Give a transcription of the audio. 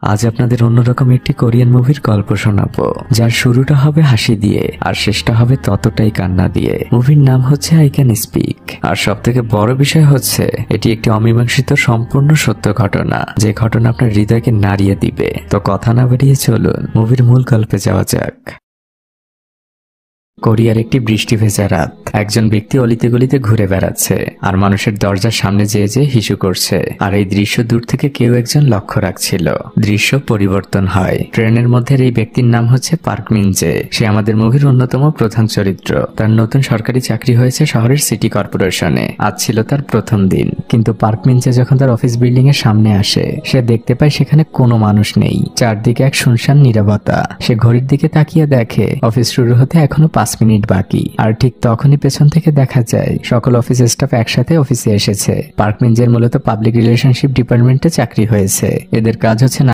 আজ আপনাদের অন্যরকম একটি কোরিয়ান মুভির গল্প শোনাবো, যার শুরুটা হবে হাসি দিয়ে আর শেষটা হবে ততটাই কান্না দিয়ে। মুভির নাম হচ্ছে আই ক্যান স্পিক। আর সব থেকে বড় বিষয় হচ্ছে এটি একটি অমীমাংসিত সম্পূর্ণ সত্য ঘটনা, যে ঘটনা আপনার হৃদয়কে নাড়িয়ে দিবে। তো কথা না বাড়িয়ে চলুন মুভির মূল গল্পে যাওয়া যাক। কোরিয়ার একটি বৃষ্টি ভেজা রাত। একজন ব্যক্তি অলিতে গলিতে ঘুরে বেড়াচ্ছে আর মানুষের দরজার সামনে যেয়ে যেয়ে হিসু করছে। আর এই দৃশ্য দূর থেকে কেউ একজন লক্ষ্য রাখছিল। দৃশ্য পরিবর্তন হয়। ট্রেনের মধ্যে এই ব্যক্তির নাম হচ্ছে পার্ক মিন জে। সে আমাদের মুভির অন্যতম প্রধান চরিত্র। তার নতুন সরকারি চাকরি হয়েছে শহরের সিটি কর্পোরেশনে। আজ ছিল তার প্রথম দিন। কিন্তু পার্ক মিন জে যখন তার অফিস বিল্ডিং এর সামনে আসে, সে দেখতে পায় সেখানে কোনো মানুষ নেই। চারদিকে এক শুনশান নীরবতা। সে ঘড়ির দিকে তাকিয়ে দেখে অফিস শুরু হতে এখনো 5 মিনিট বাকি। আর ঠিক তখনই পেছন থেকে দেখা যায় সকল অফিস স্টাফ একসাথে অফিসে এসেছে। পার্ক মিন জের মূলত পাবলিক রিলেশনশিপ ডিপার্টমেন্টে চাকরি হয়েছে। এদের কাজ হচ্ছে